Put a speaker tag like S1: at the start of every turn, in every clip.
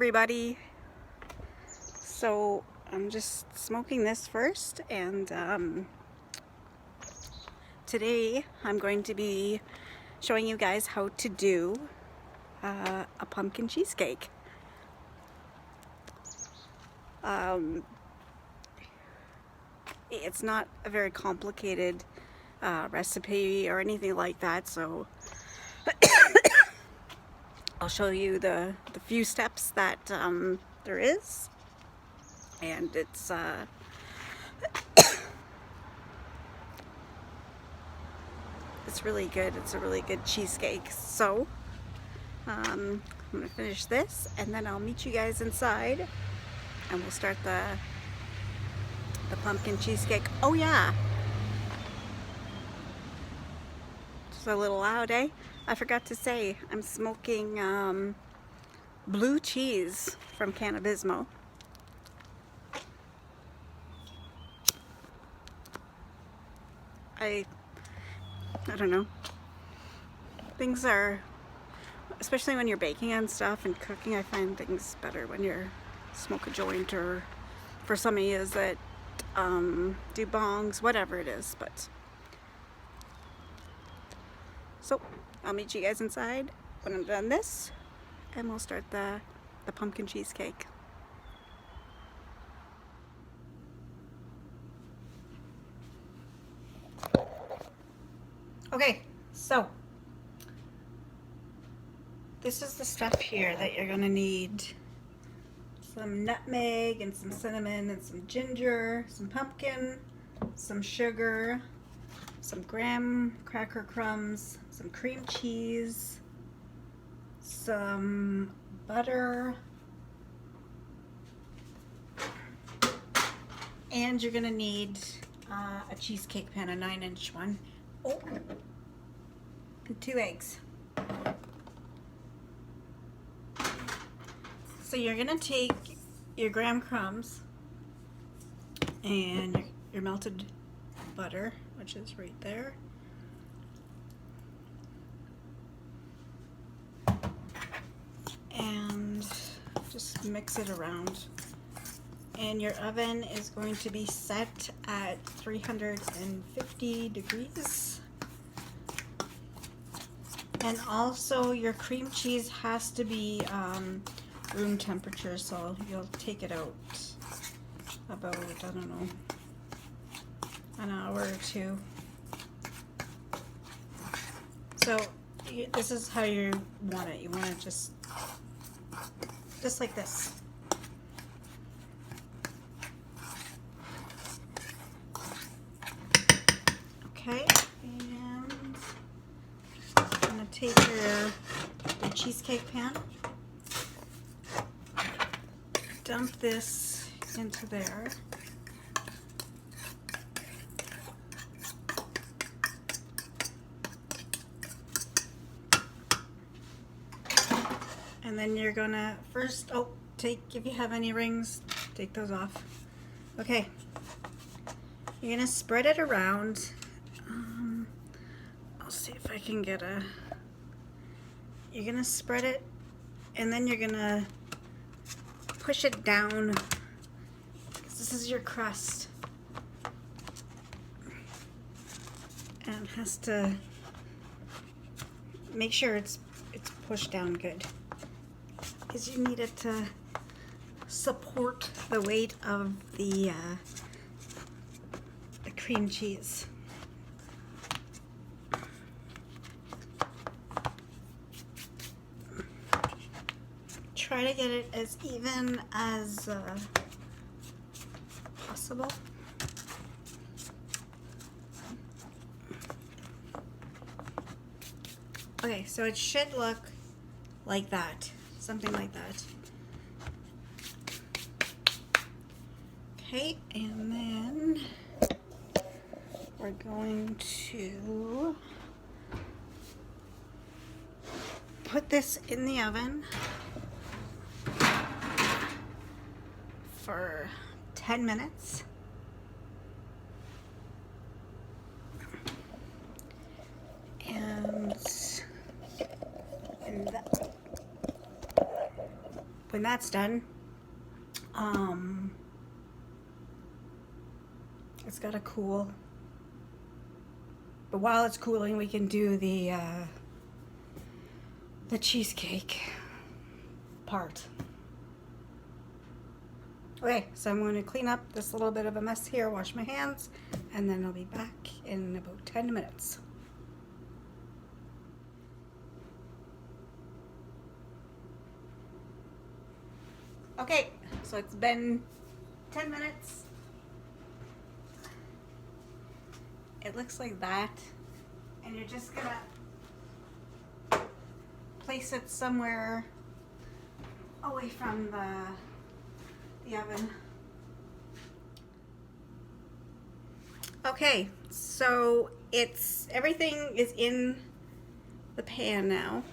S1: everybody. So I'm just smoking this first, and today I'm going to be showing you guys how to do a pumpkin cheesecake. It's not a very complicated recipe or anything like that, so I'll show you the few steps that there is, and it's really good. It's a really good cheesecake. So I'm gonna finish this, and then I'll meet you guys inside, and we'll start the pumpkin cheesecake. Oh yeah, just a little loud, eh? I forgot to say I'm smoking blue cheese from Cannabismo. I don't know. Things are, especially when you're baking and stuff and cooking, I find things better when you smoke a joint, or for some of you that do bongs, whatever it is. But so I'll meet you guys inside when I'm done this, and we'll start the pumpkin cheesecake. Okay, so this is the stuff here that you're gonna need: some nutmeg and some cinnamon and some ginger, some pumpkin, some sugar, some graham cracker crumbs, some cream cheese, some butter, and you're gonna need a cheesecake pan, a 9-inch one. Oh, and 2 eggs. So you're gonna take your graham crumbs and your melted butter, which is right there, and just mix it around. And your oven is going to be set at 350 degrees. And also your cream cheese has to be room temperature, so you'll take it out about, I don't know, an hour or two. So this is how you want it. You want it just like this. Okay, and I'm gonna take your cheesecake pan, dump this into there, and then you're gonna first, if you have any rings, take those off. Okay, you're gonna spread it around. I'll see if I can get you're gonna spread it, and then you're gonna push it down, because this is your crust, and it has to make sure it's pushed down good, because you need it to support the weight of the cream cheese. Try to get it as even as possible. Okay, so it should look like that, something like that. Okay, and then we're going to put this in the oven for 10 minutes. And when that's done, it's got to cool. But while it's cooling, we can do the cheesecake part. Okay, so I'm going to clean up this little bit of a mess here, wash my hands, and then I'll be back in about 10 minutes. Okay, so it's been 10 minutes. It looks like that, and you're just gonna place it somewhere away from the oven. Okay, so everything is in the pan now,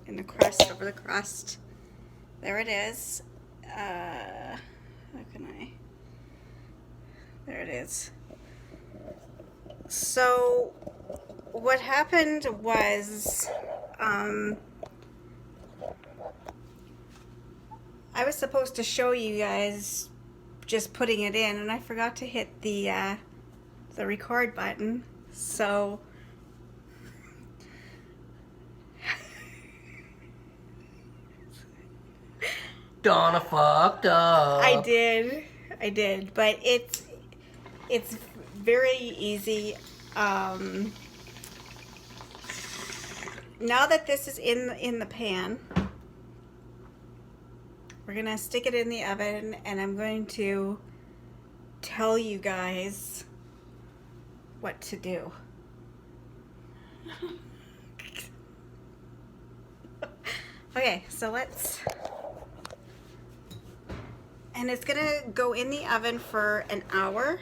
S1: in the crust, over the crust. There it is. How can I? There it is. So what happened was, I was supposed to show you guys just putting it in, and I forgot to hit the record button. So
S2: Donna fucked up.
S1: I did, but it's very easy. Now that this is in the pan, we're gonna stick it in the oven, and I'm going to tell you guys what to do. Okay, so and it's gonna go in the oven for an hour.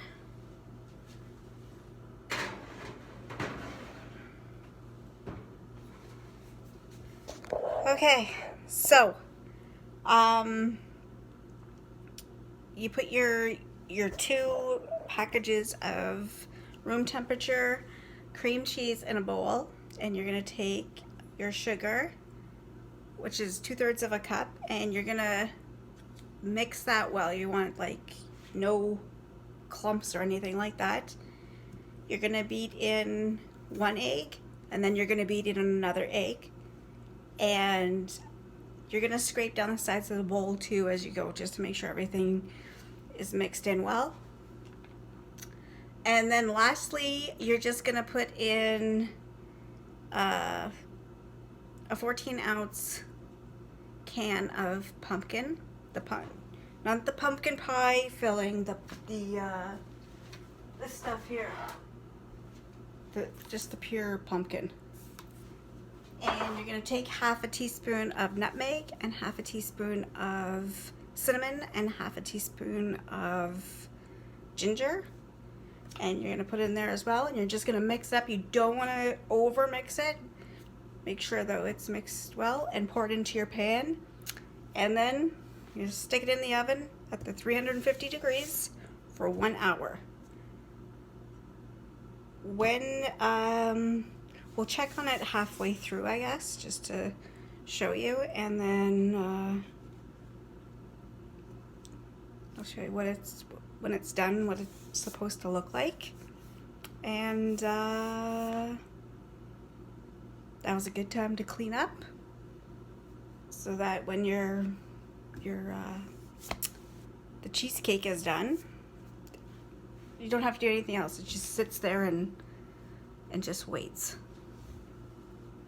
S1: Okay, so you put your 2 packages of room temperature cream cheese in a bowl, and you're gonna take your sugar, which is 2/3 of a cup, and you're gonna mix that well. You want like no clumps or anything like that. You're gonna beat in 1 egg, and then you're gonna beat in another egg, and you're gonna scrape down the sides of the bowl too as you go, just to make sure everything is mixed in well. And then lastly, you're just gonna put in a 14-ounce can of pumpkin, not the pumpkin pie filling, this stuff here, just the pure pumpkin. And you're gonna take half a teaspoon of nutmeg, and half a teaspoon of cinnamon, and half a teaspoon of ginger, and you're gonna put it in there as well, and you're just gonna mix up. You don't wanna over mix it. Make sure though it's mixed well, and pour it into your pan, and then you just stick it in the oven at the 350 degrees for 1 hour. When we'll check on it halfway through, I guess, just to show you, and then I'll show you when it's done, what it's supposed to look like. And that was a good time to clean up, so that when the cheesecake is done, you don't have to do anything else. It just sits there and just waits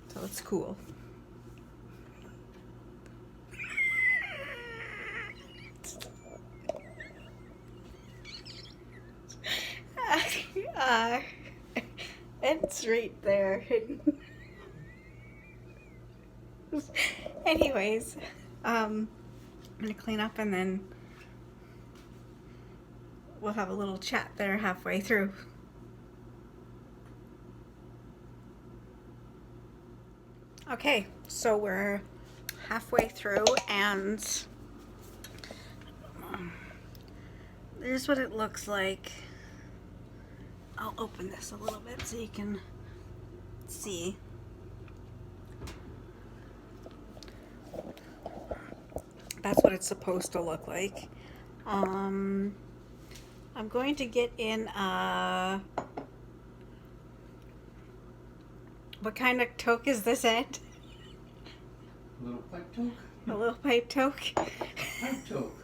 S1: till it's cool. It's right there. Anyways, I'm gonna clean up, and then we'll have a little chat there halfway through. Okay, so we're halfway through, and there's what it looks like. I'll open this a little bit so you can see. that's what it's supposed to look like. I'm going to get in what kind of toke is this, Ed?
S2: Little pipe toke?
S1: A little pipe toke?
S2: Pipe toke.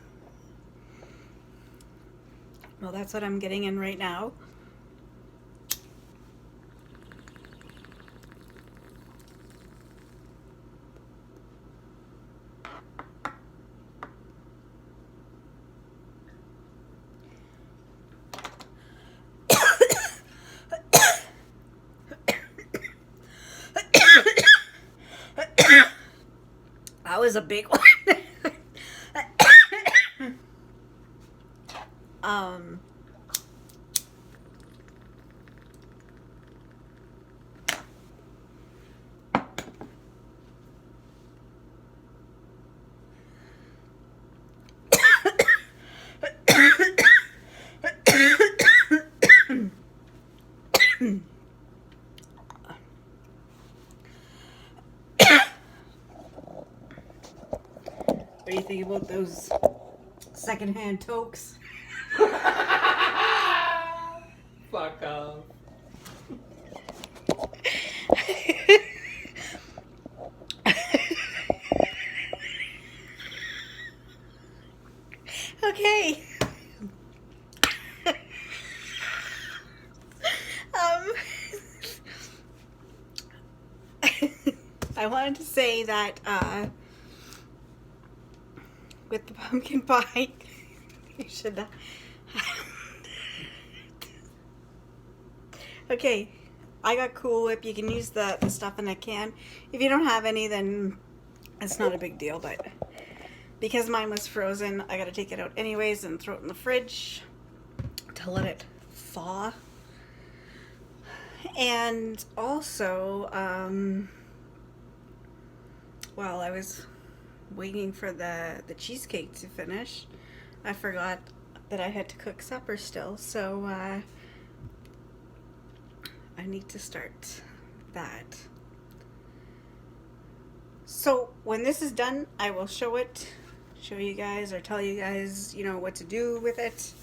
S1: Well, that's what I'm getting in right now. That was a big one. um, what do you think about those secondhand tokes?
S2: Fuck off.
S1: Okay. I wanted to say that with the pumpkin pie, you should not. Okay, I got Cool Whip. You can use the stuff in a can. If you don't have any, then it's not a big deal, but because mine was frozen, I gotta take it out anyways and throw it in the fridge to let it thaw. And also, while I was waiting for the cheesecake to finish, I forgot that I had to cook supper still, so I need to start that. So when this is done, I will show you guys, or tell you guys, you know, what to do with it.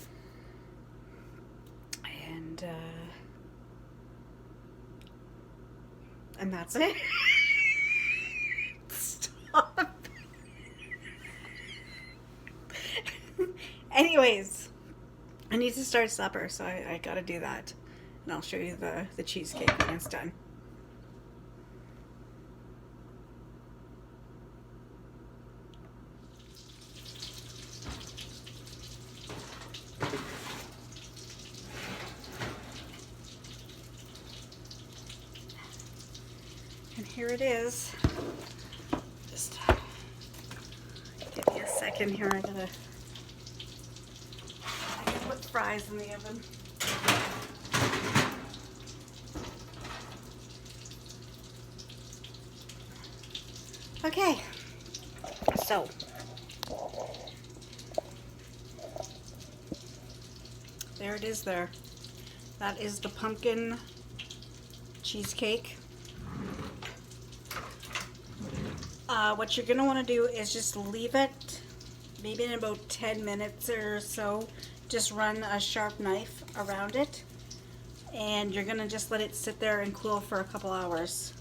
S1: And that's it. Stop. Anyways, I need to start supper, so I gotta do that. And I'll show you the cheesecake when it's done. And here it is. Just give me a second here. I gotta put fries in the oven. Okay, so there it is there. That is the pumpkin cheesecake. What you're going to want to do is just leave it maybe in about 10 minutes or so. Just run a sharp knife around it, and you're going to just let it sit there and cool for a couple hours.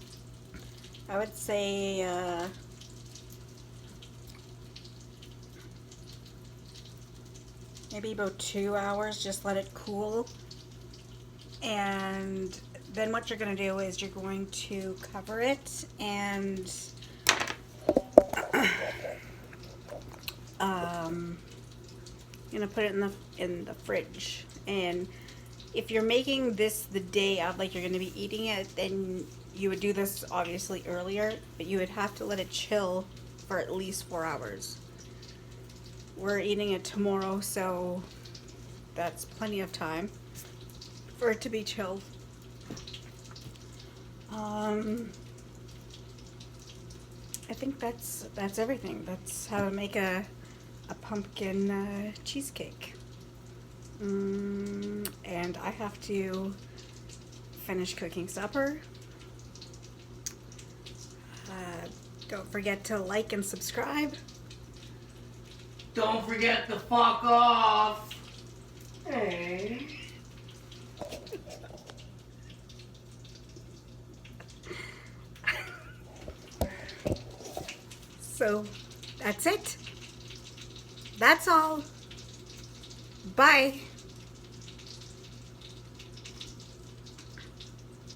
S1: I would say maybe about 2 hours. Just let it cool, and then what you're going to do is you're going to cover it and I'm gonna put it in the fridge. And if you're making this the day of, like you're gonna be eating it, then you would do this obviously earlier, but you would have to let it chill for at least 4 hours. We're eating it tomorrow, so that's plenty of time for it to be chilled. I think that's everything. That's how to make a pumpkin cheesecake. And I have to finish cooking supper. Don't forget to like and subscribe.
S2: Don't forget to fuck off. Hey.
S1: So, that's it. That's all. Bye.